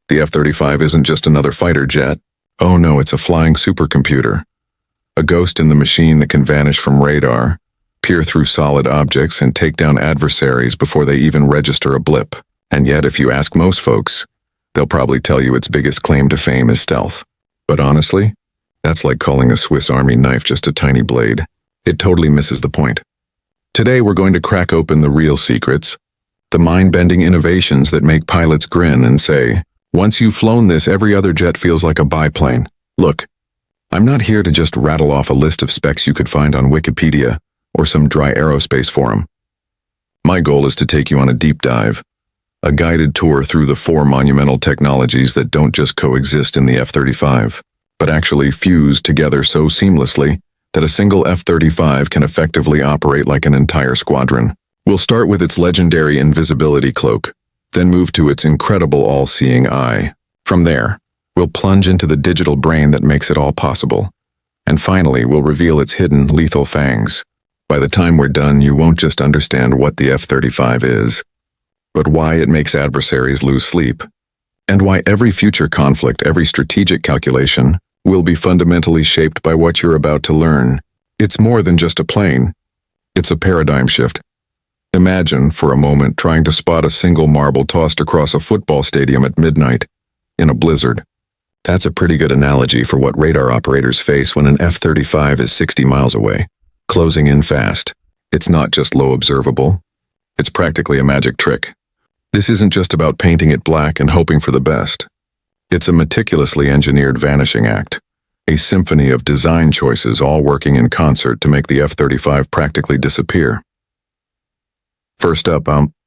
The F-35 isn't just another fighter jet. Oh no, it's a flying supercomputer. A ghost in the machine that can vanish from radar, peer through solid objects, and take down adversaries before they even register a blip. And yet, if you ask most folks, they'll probably tell you its biggest claim to fame is stealth. But honestly, that's like calling a Swiss Army knife just a tiny blade. It totally misses the point. Today we're going to crack open the real secrets, the mind-bending innovations that make pilots grin and say, once you've flown this, every other jet feels like a biplane. Look, I'm not here to just rattle off a list of specs you could find on Wikipedia or some dry aerospace forum. My goal is to take you on a deep dive, a guided tour through the four monumental technologies that don't just coexist in the F-35, but actually fuse together so seamlessly that a single F-35 can effectively operate like an entire squadron. We'll start with its legendary invisibility cloak, then move to its incredible all-seeing eye. From there, we'll plunge into the digital brain that makes it all possible. And finally, we'll reveal its hidden, lethal fangs. By the time we're done, you won't just understand what the F-35 is, but why it makes adversaries lose sleep, and why every future conflict, every strategic calculation, will be fundamentally shaped by what you're about to learn. It's more than just a plane. It's a paradigm shift. Imagine, for a moment, trying to spot a single marble tossed across a football stadium at midnight, in a blizzard. That's a pretty good analogy for what radar operators face when an F-35 is 60 miles away, closing in fast. It's not just low observable. It's practically a magic trick. This isn't just about painting it black and hoping for the best. It's a meticulously engineered vanishing act, a symphony of design choices all working in concert to make the F-35 practically disappear. First up,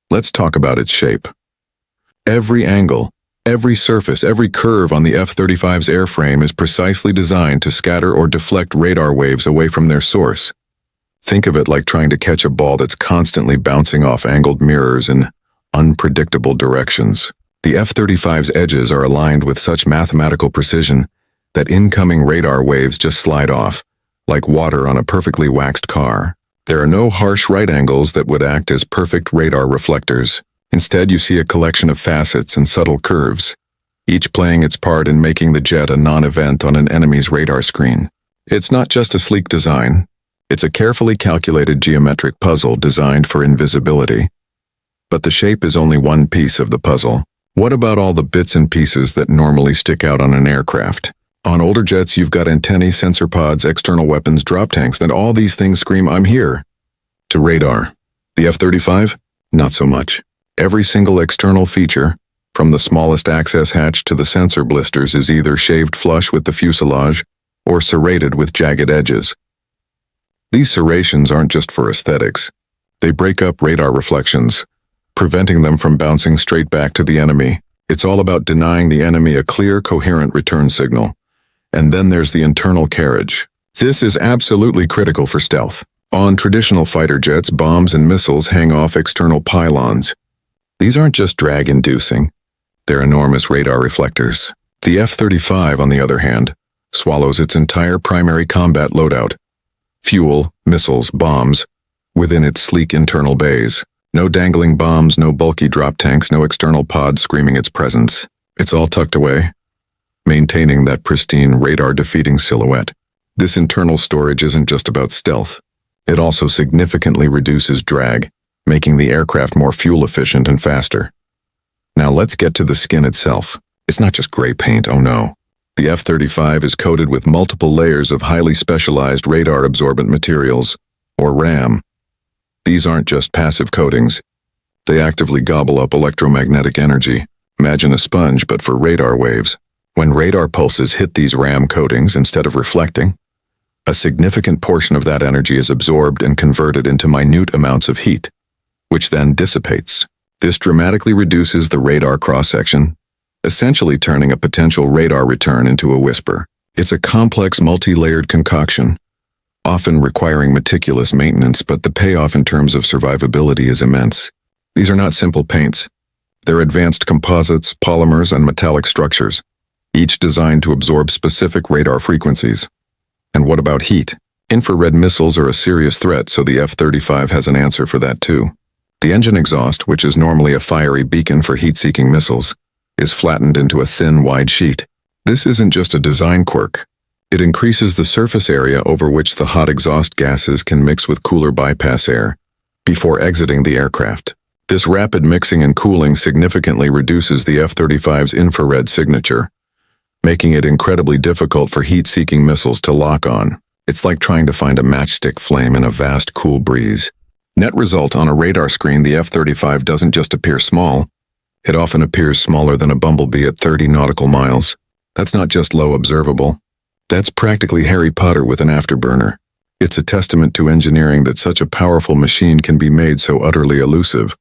let's talk about its shape. Every angle, every surface, every curve on the F-35's airframe is precisely designed to scatter or deflect radar waves away from their source. Think of it like trying to catch a ball that's constantly bouncing off angled mirrors in unpredictable directions. The F-35's edges are aligned with such mathematical precision that incoming radar waves just slide off, like water on a perfectly waxed car. There are no harsh right angles that would act as perfect radar reflectors. Instead, you see a collection of facets and subtle curves, each playing its part in making the jet a non-event on an enemy's radar screen. It's not just a sleek design. It's a carefully calculated geometric puzzle designed for invisibility. But the shape is only one piece of the puzzle. What about all the bits and pieces that normally stick out on an aircraft? On older jets, you've got antennae, sensor pods, external weapons, drop tanks, and all these things scream, "I'm here." To radar. The F-35? Not so much. Every single external feature, from the smallest access hatch to the sensor blisters, is either shaved flush with the fuselage or serrated with jagged edges. These serrations aren't just for aesthetics. They break up radar reflections, preventing them from bouncing straight back to the enemy. It's all about denying the enemy a clear, coherent return signal. And then there's the internal carriage. This is absolutely critical for stealth. On traditional fighter jets, bombs and missiles hang off external pylons. These aren't just drag-inducing. They're enormous radar reflectors. The F-35, on the other hand, swallows its entire primary combat loadout, fuel, missiles, bombs, within its sleek internal bays. No dangling bombs, no bulky drop tanks, no external pods screaming its presence. It's all tucked away, maintaining that pristine radar-defeating silhouette. This internal storage isn't just about stealth. It also significantly reduces drag, making the aircraft more fuel-efficient and faster. Now let's get to the skin itself. It's not just gray paint, oh no. The F-35 is coated with multiple layers of highly specialized radar-absorbent materials, or RAM. These aren't just passive coatings. They actively gobble up electromagnetic energy. Imagine a sponge, but for radar waves. When radar pulses hit these RAM coatings instead of reflecting, a significant portion of that energy is absorbed and converted into minute amounts of heat, which then dissipates. This dramatically reduces the radar cross-section, essentially turning a potential radar return into a whisper. It's a complex, multi-layered concoction, often requiring meticulous maintenance, but the payoff in terms of survivability is immense. These are not simple paints. They're advanced composites, polymers, and metallic structures, each designed to absorb specific radar frequencies. And what about heat? Infrared missiles are a serious threat, so the F-35 has an answer for that too. The engine exhaust, which is normally a fiery beacon for heat-seeking missiles, is flattened into a thin, wide sheet. This isn't just a design quirk. It increases the surface area over which the hot exhaust gases can mix with cooler bypass air before exiting the aircraft. This rapid mixing and cooling significantly reduces the F-35's infrared signature, making it incredibly difficult for heat-seeking missiles to lock on. It's like trying to find a matchstick flame in a vast, cool breeze. Net result: on a radar screen, the F-35 doesn't just appear small, it often appears smaller than a bumblebee at 30 nautical miles. That's not just low observable. That's practically Harry Potter with an afterburner. It's a testament to engineering that such a powerful machine can be made so utterly elusive.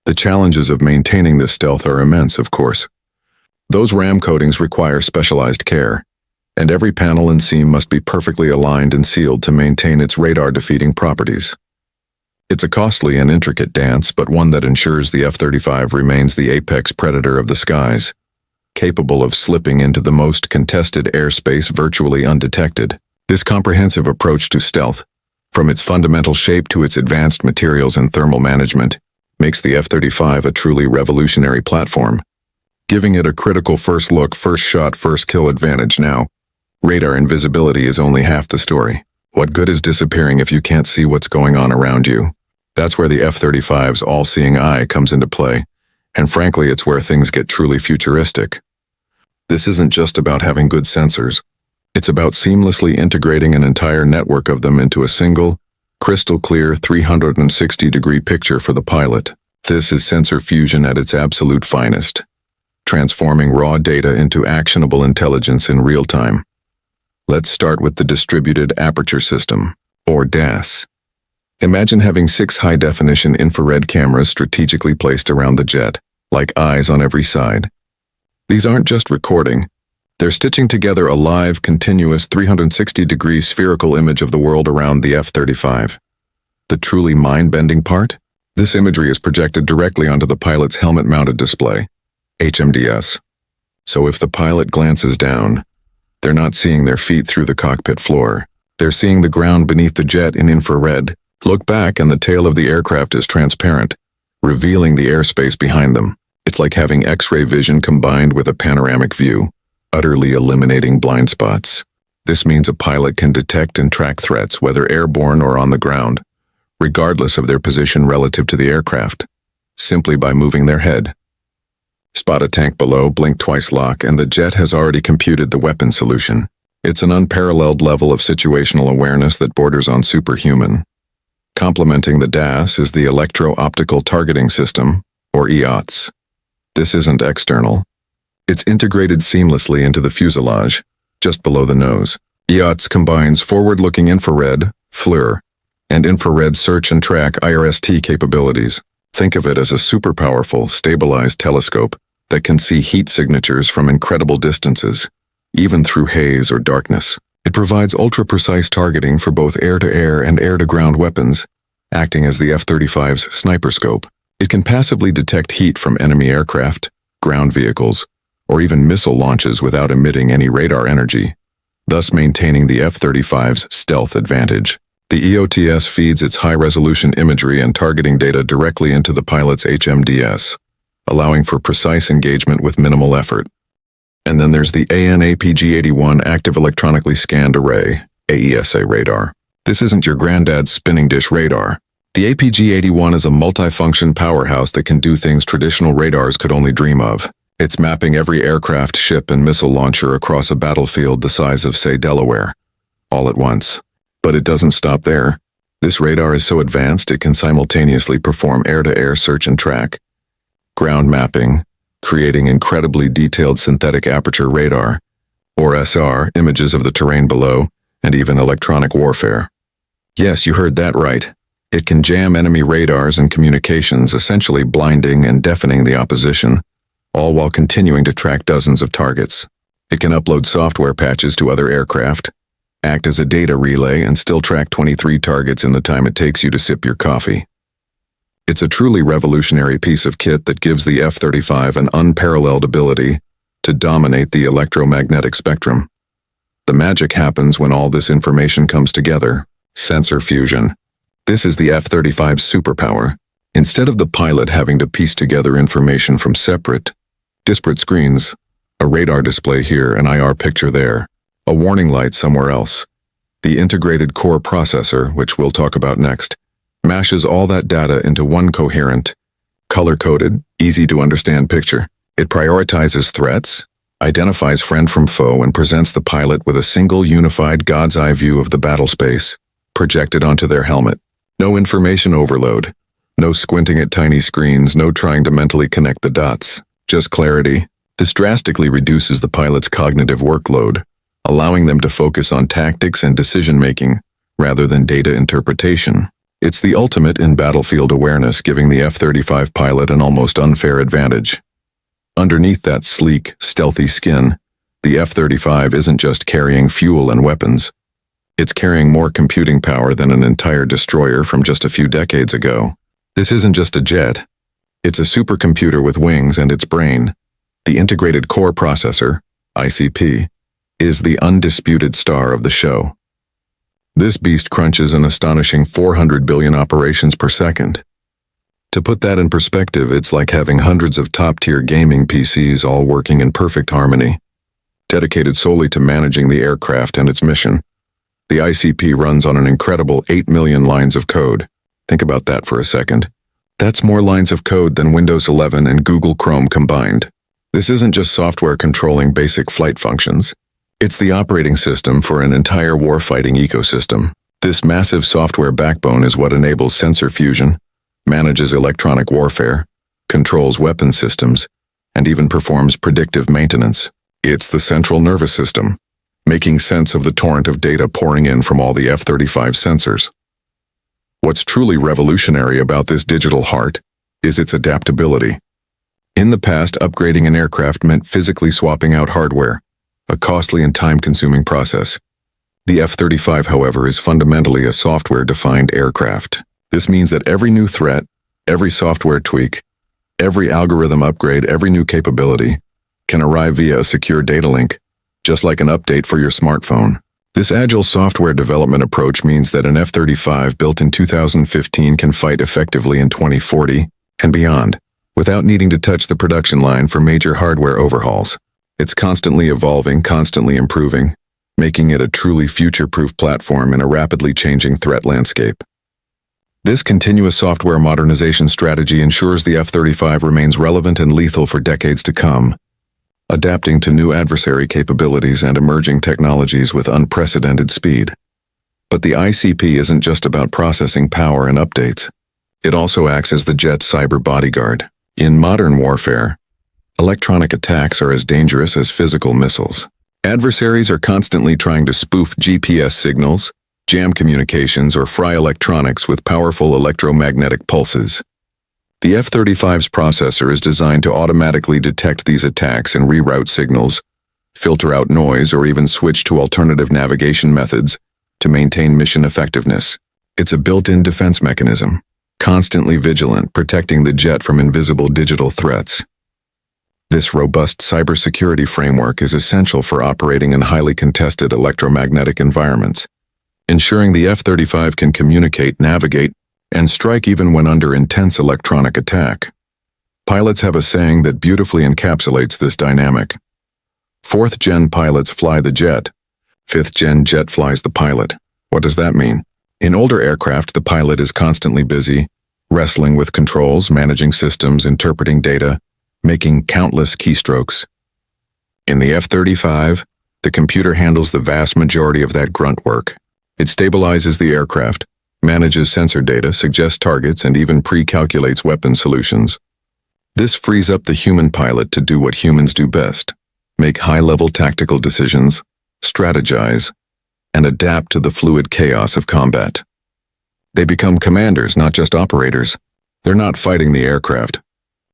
The challenges of maintaining this stealth are immense, of course. Those ram coatings require specialized care, and every panel and seam must be perfectly aligned and sealed to maintain its radar-defeating properties. It's a costly and intricate dance, but one that ensures the F-35 remains the apex predator of the skies, capable of slipping into the most contested airspace virtually undetected. This comprehensive approach to stealth, from its fundamental shape to its advanced materials and thermal management, makes the F-35 a truly revolutionary platform, giving it a critical first look, first shot, first kill advantage. Now, radar invisibility is only half the story. What good is disappearing if you can't see what's going on around you? That's where the F-35's all-seeing eye comes into play, and frankly, it's where things get truly futuristic. This isn't just about having good sensors. It's about seamlessly integrating an entire network of them into a single, crystal-clear 360-degree picture for the pilot. This is sensor fusion at its absolute finest, transforming raw data into actionable intelligence in real time. Let's start with the Distributed Aperture System, or DAS. Imagine having 6 high-definition infrared cameras strategically placed around the jet, like eyes on every side. These aren't just recording. They're stitching together a live, continuous 360-degree spherical image of the world around the F-35. The truly mind-bending part? This imagery is projected directly onto the pilot's helmet-mounted display, HMDS. So if the pilot glances down, they're not seeing their feet through the cockpit floor. They're seeing the ground beneath the jet in infrared. Look back and the tail of the aircraft is transparent, revealing the airspace behind them. It's like having X-ray vision combined with a panoramic view, utterly eliminating blind spots. This means a pilot can detect and track threats, whether airborne or on the ground, regardless of their position relative to the aircraft, simply by moving their head. Spot a tank below, blink twice, lock, and the jet has already computed the weapon solution. It's an unparalleled level of situational awareness that borders on superhuman. Complementing the DAS is the Electro-Optical Targeting System, or EOTS. This isn't external. It's integrated seamlessly into the fuselage, just below the nose. EOTS combines forward-looking infrared, FLIR, and infrared search and track IRST capabilities. Think of it as a super powerful, stabilized telescope that can see heat signatures from incredible distances, even through haze or darkness. It provides ultra-precise targeting for both air-to-air and air-to-ground weapons, acting as the F-35's sniper scope. It can passively detect heat from enemy aircraft, ground vehicles, or even missile launches without emitting any radar energy, thus maintaining the F-35's stealth advantage. The EOTS feeds its high-resolution imagery and targeting data directly into the pilot's HMDS, allowing for precise engagement with minimal effort. And then there's the AN/APG-81 Active Electronically Scanned Array, AESA radar. This isn't your granddad's spinning dish radar. The APG-81 is a multifunction powerhouse that can do things traditional radars could only dream of. It's mapping every aircraft, ship, and missile launcher across a battlefield the size of, say, Delaware, all at once. But it doesn't stop there. This radar is so advanced it can simultaneously perform air-to-air search and track, ground mapping, creating incredibly detailed synthetic aperture radar, or SR, images of the terrain below, and even electronic warfare. Yes, you heard that right. It can jam enemy radars and communications, essentially blinding and deafening the opposition, all while continuing to track dozens of targets. It can upload software patches to other aircraft, act as a data relay, and still track 23 targets in the time it takes you to sip your coffee. It's a truly revolutionary piece of kit that gives the F-35 an unparalleled ability to dominate the electromagnetic spectrum. The magic happens when all this information comes together: sensor fusion. This is the F-35's superpower. Instead of the pilot having to piece together information from separate, Disparate screens, a radar display here, an IR picture there, a warning light somewhere else. The integrated core processor, which we'll talk about next, mashes all that data into one coherent, color-coded, easy-to-understand picture. It prioritizes threats, identifies friend from foe, and presents the pilot with a single unified God's-eye view of the battle space, projected onto their helmet. No information overload, no squinting at tiny screens, no trying to mentally connect the dots, just clarity. This drastically reduces the pilot's cognitive workload, allowing them to focus on tactics and decision-making rather than data interpretation. It's the ultimate in battlefield awareness, giving the F-35 pilot an almost unfair advantage. Underneath that sleek, stealthy skin, the F-35 isn't just carrying fuel and weapons. It's carrying more computing power than an entire destroyer from just a few decades ago. This isn't just a jet. It's a supercomputer with wings, and its brain, the integrated core processor, ICP, is the undisputed star of the show. This beast crunches an astonishing 400 billion operations per second. To put that in perspective, it's like having hundreds of top-tier gaming PCs all working in perfect harmony, dedicated solely to managing the aircraft and its mission. The ICP runs on an incredible 8 million lines of code. Think about that for a second. That's more lines of code than Windows 11 and Google Chrome combined. This isn't just software controlling basic flight functions. It's the operating system for an entire warfighting ecosystem. This massive software backbone is what enables sensor fusion, manages electronic warfare, controls weapon systems, and even performs predictive maintenance. It's the central nervous system, making sense of the torrent of data pouring in from all the F-35 sensors. What's truly revolutionary about this digital heart is its adaptability. In the past, upgrading an aircraft meant physically swapping out hardware, a costly and time-consuming process. The F-35, however, is fundamentally a software-defined aircraft. This means that every new threat, every software tweak, every algorithm upgrade, every new capability can arrive via a secure data link, just like an update for your smartphone. This agile software development approach means that an F-35 built in 2015 can fight effectively in 2040 and beyond, without needing to touch the production line for major hardware overhauls. It's constantly evolving, constantly improving, making it a truly future-proof platform in a rapidly changing threat landscape. This continuous software modernization strategy ensures the F-35 remains relevant and lethal for decades to come, adapting to new adversary capabilities and emerging technologies with unprecedented speed. But the ICP isn't just about processing power and updates. It also acts as the jet's cyber bodyguard. In modern warfare, electronic attacks are as dangerous as physical missiles. Adversaries are constantly trying to spoof GPS signals, jam communications, or fry electronics with powerful electromagnetic pulses. The F-35's processor is designed to automatically detect these attacks and reroute signals, filter out noise, or even switch to alternative navigation methods to maintain mission effectiveness. It's a built-in defense mechanism, constantly vigilant, protecting the jet from invisible digital threats. This robust cybersecurity framework is essential for operating in highly contested electromagnetic environments, ensuring the F-35 can communicate, navigate, and strike even when under intense electronic attack. Pilots have a saying that beautifully encapsulates this dynamic. 4th-gen pilots fly the jet. 5th-gen jet flies the pilot. What does that mean? In older aircraft, the pilot is constantly busy, wrestling with controls, managing systems, interpreting data, making countless keystrokes. In the F-35, the computer handles the vast majority of that grunt work. It stabilizes the aircraft, manages sensor data, suggests targets, and even pre-calculates weapon solutions. This frees up the human pilot to do what humans do best: make high-level tactical decisions, strategize, and adapt to the fluid chaos of combat. They become commanders, not just operators. They're not fighting the aircraft.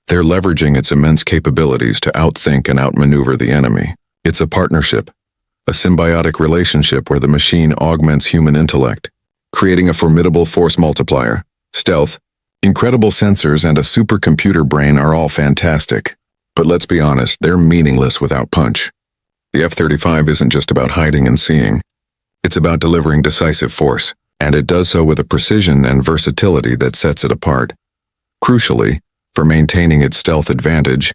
They're leveraging its immense capabilities to outthink and outmaneuver the enemy. It's a partnership, a symbiotic relationship where the machine augments human intellect, creating a formidable force multiplier. Stealth, incredible sensors, and a supercomputer brain are all fantastic. But let's be honest, they're meaningless without punch. The F-35 isn't just about hiding and seeing. It's about delivering decisive force, and it does so with a precision and versatility that sets it apart. Crucially, for maintaining its stealth advantage,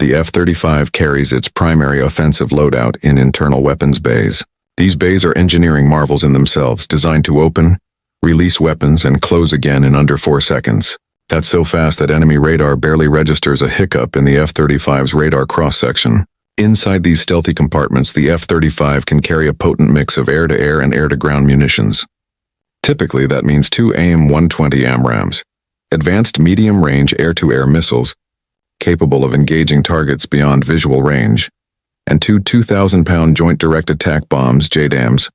The F-35 carries its primary offensive loadout in internal weapons bays. These bays are engineering marvels in themselves, designed to open, release weapons, and close again in under 4 seconds. That's so fast that enemy radar barely registers a hiccup in the F-35's radar cross-section. Inside these stealthy compartments, the F-35 can carry a potent mix of air-to-air and air-to-ground munitions. Typically, that means 2 AIM-120 AMRAAMs, advanced medium-range air-to-air missiles, capable of engaging targets beyond visual range, and 2 2,000-pound Joint Direct Attack Bombs, JDAMs,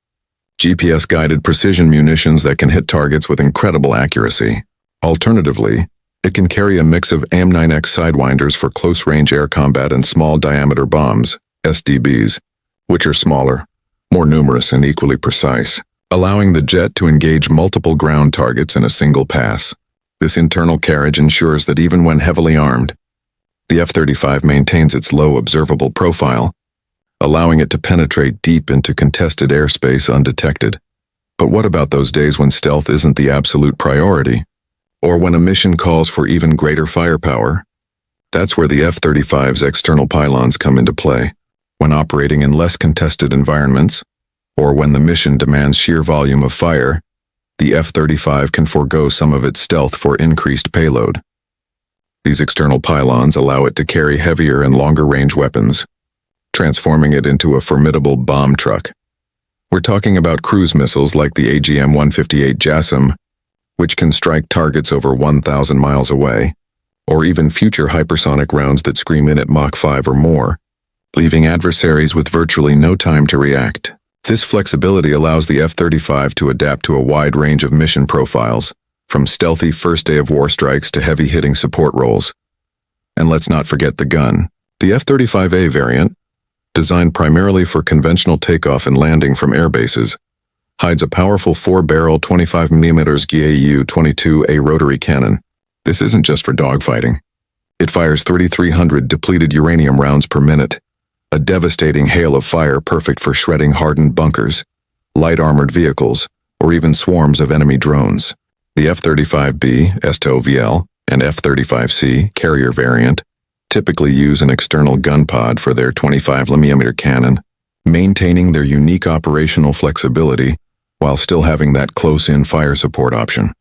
GPS-guided precision munitions that can hit targets with incredible accuracy. Alternatively, it can carry a mix of AIM-9X Sidewinders for close-range air combat and small-diameter bombs, SDBs, which are smaller, more numerous, and equally precise, allowing the jet to engage multiple ground targets in a single pass. This internal carriage ensures that even when heavily armed, the F-35 maintains its low observable profile, allowing it to penetrate deep into contested airspace undetected. But what about those days when stealth isn't the absolute priority? Or when a mission calls for even greater firepower? That's where the F-35's external pylons come into play. When operating in less contested environments, or when the mission demands sheer volume of fire, the F-35 can forego some of its stealth for increased payload. These external pylons allow it to carry heavier and longer-range weapons, transforming it into a formidable bomb truck. We're talking about cruise missiles like the AGM-158 JASSM, which can strike targets over 1,000 miles away, or even future hypersonic rounds that scream in at Mach 5 or more, leaving adversaries with virtually no time to react. This flexibility allows the F-35 to adapt to a wide range of mission profiles, from stealthy first-day-of-war strikes to heavy-hitting support roles. And let's not forget the gun. The F-35A variant, designed primarily for conventional takeoff and landing from air bases, hides a powerful 4-barrel 25mm GAU-22A rotary cannon. This isn't just for dogfighting. It fires 3,300 depleted uranium rounds per minute, a devastating hail of fire perfect for shredding hardened bunkers, light armored vehicles, or even swarms of enemy drones. The F-35B, STOVL, and F-35C, carrier variant, typically use an external gun pod for their 25mm cannon, maintaining their unique operational flexibility while still having that close-in fire support option.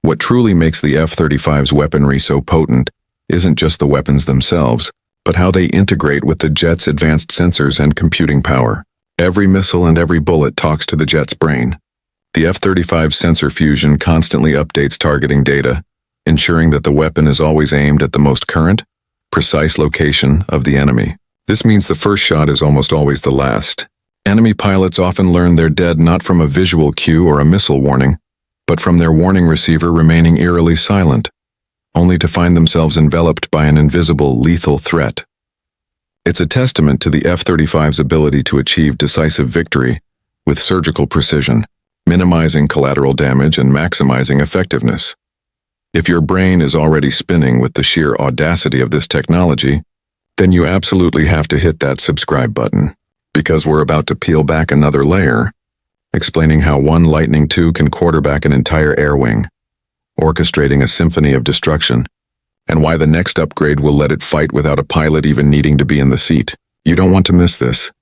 What truly makes the F-35's weaponry so potent isn't just the weapons themselves, but how they integrate with the jet's advanced sensors and computing power. Every missile and every bullet talks to the jet's brain. The F-35's sensor fusion constantly updates targeting data, ensuring that the weapon is always aimed at the most current, precise location of the enemy. This means the first shot is almost always the last. Enemy pilots often learn they're dead not from a visual cue or a missile warning, but from their warning receiver remaining eerily silent, only to find themselves enveloped by an invisible, lethal threat. It's a testament to the F-35's ability to achieve decisive victory with surgical precision, minimizing collateral damage and maximizing effectiveness. If your brain is already spinning with the sheer audacity of this technology, then you absolutely have to hit that subscribe button, because we're about to peel back another layer, explaining how one Lightning II can quarterback an entire air wing, orchestrating a symphony of destruction, and why the next upgrade will let it fight without a pilot even needing to be in the seat. You don't want to miss this.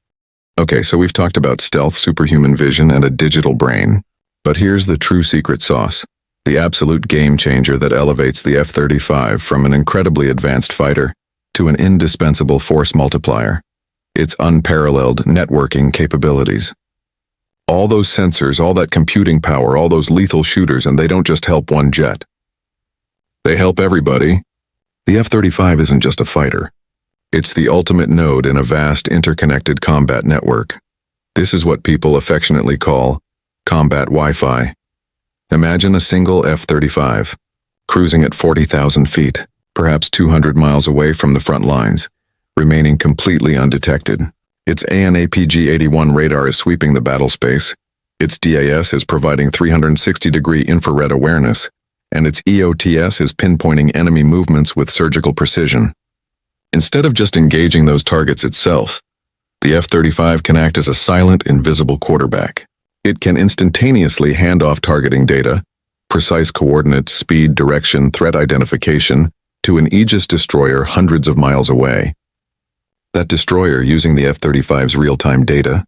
Okay, so we've talked about stealth, superhuman vision, and a digital brain, but here's the true secret sauce, the absolute game changer that elevates the F-35 from an incredibly advanced fighter to an indispensable force multiplier. Its unparalleled networking capabilities. All those sensors, all that computing power, all those lethal shooters, and they don't just help one jet. They help everybody. The F-35 isn't just a fighter. It's the ultimate node in a vast interconnected combat network. This is what people affectionately call combat Wi-Fi. Imagine a single F-35, cruising at 40,000 feet, perhaps 200 miles away from the front lines, remaining completely undetected. Its AN/APG-81 radar is sweeping the battle space, its DAS is providing 360-degree infrared awareness, and its EOTS is pinpointing enemy movements with surgical precision. Instead of just engaging those targets itself, the F-35 can act as a silent, invisible quarterback. It can instantaneously hand off targeting data, precise coordinates, speed, direction, threat identification, to an Aegis destroyer hundreds of miles away. That destroyer, using the F-35's real-time data,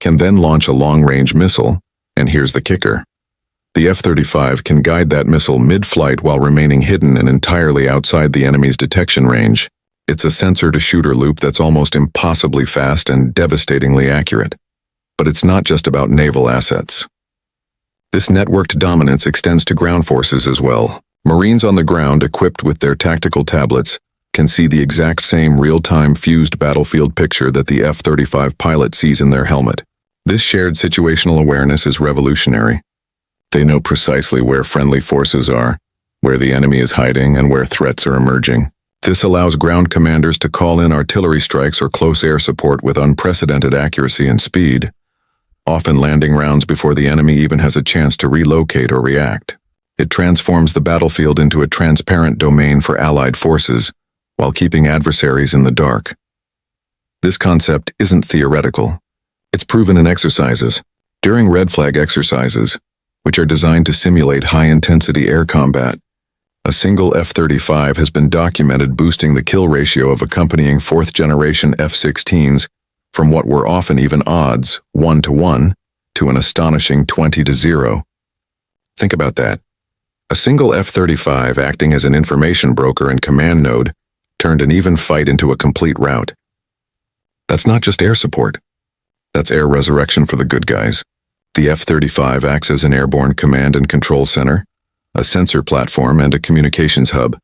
can then launch a long-range missile, and here's the kicker. The F-35 can guide that missile mid-flight while remaining hidden and entirely outside the enemy's detection range. It's a sensor-to-shooter loop that's almost impossibly fast and devastatingly accurate. But it's not just about naval assets. This networked dominance extends to ground forces as well. Marines on the ground, equipped with their tactical tablets, can see the exact same real-time fused battlefield picture that the F-35 pilot sees in their helmet. This shared situational awareness is revolutionary. They know precisely where friendly forces are, where the enemy is hiding, and where threats are emerging. This allows ground commanders to call in artillery strikes or close air support with unprecedented accuracy and speed, often landing rounds before the enemy even has a chance to relocate or react. It transforms the battlefield into a transparent domain for Allied forces, while keeping adversaries in the dark. This concept isn't theoretical. It's proven in exercises. During red flag exercises, which are designed to simulate high-intensity air combat, a single F-35 has been documented boosting the kill ratio of accompanying fourth-generation F-16s from what were often even odds, 1-to-1, to an astonishing 20-to-0. Think about that. A single F-35 acting as an information broker and command node turned an even fight into a complete rout. That's not just air support. That's air resurrection for the good guys. The F-35 acts as an airborne command and control center, a sensor platform, and a communications hub,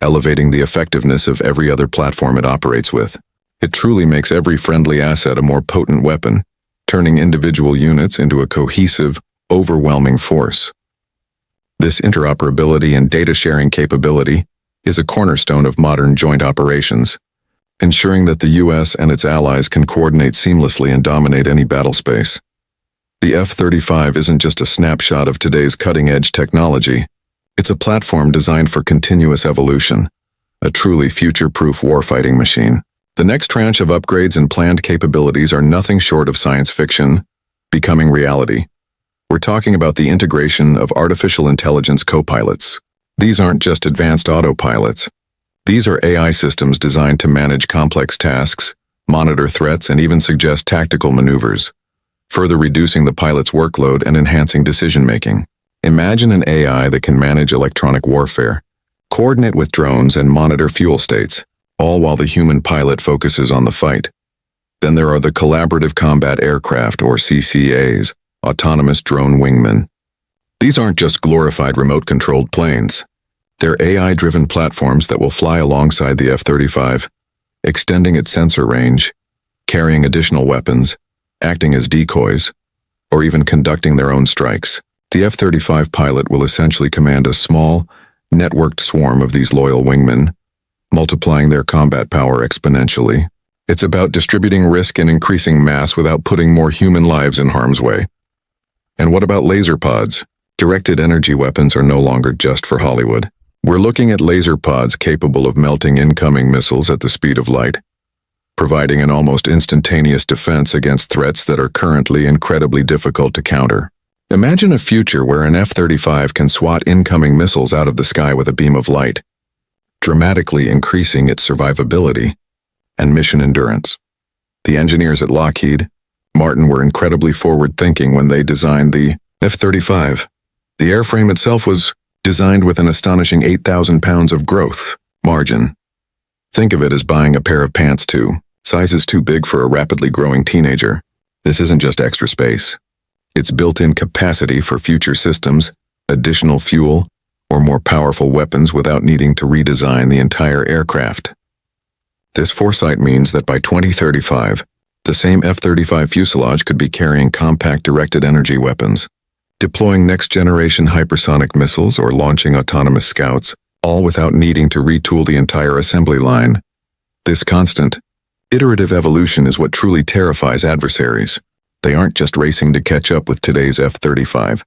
elevating the effectiveness of every other platform it operates with. It truly makes every friendly asset a more potent weapon, turning individual units into a cohesive, overwhelming force. This interoperability and data-sharing capability is a cornerstone of modern joint operations, ensuring that the U.S. and its allies can coordinate seamlessly and dominate any battle space. The F-35 isn't just a snapshot of today's cutting-edge technology. It's a platform designed for continuous evolution, a truly future-proof warfighting machine. The next tranche of upgrades and planned capabilities are nothing short of science fiction becoming reality. We're talking about the integration of artificial intelligence co-pilots. These aren't just advanced autopilots. These are AI systems designed to manage complex tasks, monitor threats, and even suggest tactical maneuvers, further reducing the pilot's workload and enhancing decision-making. Imagine an AI that can manage electronic warfare, coordinate with drones, and monitor fuel states, all while the human pilot focuses on the fight. Then there are the collaborative combat aircraft, or CCAs, autonomous drone wingmen. These aren't just glorified remote-controlled planes. They're AI-driven platforms that will fly alongside the F-35, extending its sensor range, carrying additional weapons, acting as decoys, or even conducting their own strikes. The F-35 pilot will essentially command a small, networked swarm of these loyal wingmen, multiplying their combat power exponentially. It's about distributing risk and increasing mass without putting more human lives in harm's way. And what about laser pods? Directed energy weapons are no longer just for Hollywood. We're looking at laser pods capable of melting incoming missiles at the speed of light, providing an almost instantaneous defense against threats that are currently incredibly difficult to counter. Imagine a future where an F-35 can swat incoming missiles out of the sky with a beam of light, dramatically increasing its survivability and mission endurance. The engineers at Lockheed Martin were incredibly forward-thinking when they designed the F-35. The airframe itself was designed with an astonishing 8,000 pounds of growth margin. Think of it as buying a pair of pants sizes too big for a rapidly growing teenager. This isn't just extra space. It's built-in capacity for future systems, additional fuel, or more powerful weapons without needing to redesign the entire aircraft. This foresight means that by 2035, the same F-35 fuselage could be carrying compact directed energy weapons, deploying next-generation hypersonic missiles or launching autonomous scouts, all without needing to retool the entire assembly line. This constant, iterative evolution is what truly terrifies adversaries. They aren't just racing to catch up with today's F-35.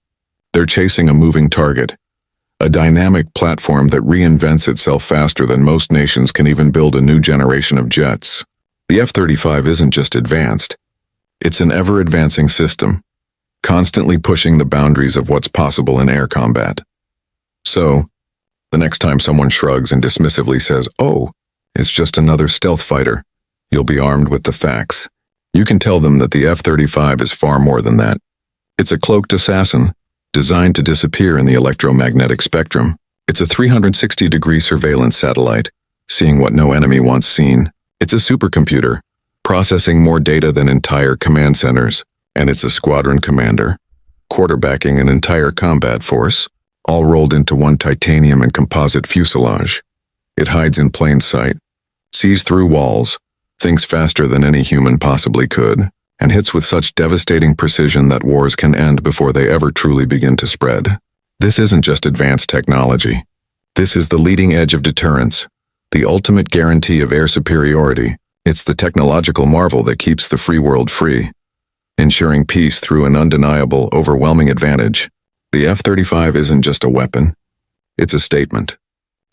They're chasing a moving target, a dynamic platform that reinvents itself faster than most nations can even build a new generation of jets. The F-35 isn't just advanced. It's an ever-advancing system, constantly pushing the boundaries of what's possible in air combat. So, the next time someone shrugs and dismissively says, "Oh, it's just another stealth fighter," You'll be armed with the facts. You can tell them that the F-35 is far more than that. It's a cloaked assassin, designed to disappear in the electromagnetic spectrum. It's a 360-degree surveillance satellite, seeing what no enemy wants seen. It's a supercomputer, processing more data than entire command centers. And it's a squadron commander, quarterbacking an entire combat force, all rolled into one titanium and composite fuselage. It hides in plain sight, sees through walls, thinks faster than any human possibly could, and hits with such devastating precision that wars can end before they ever truly begin to spread. This isn't just advanced technology. This is the leading edge of deterrence, the ultimate guarantee of air superiority. It's the technological marvel that keeps the free world free, ensuring peace through an undeniable, overwhelming advantage. The F-35 isn't just a weapon. It's a statement.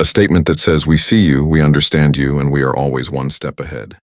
A statement that says we see you, we understand you, and we are always one step ahead.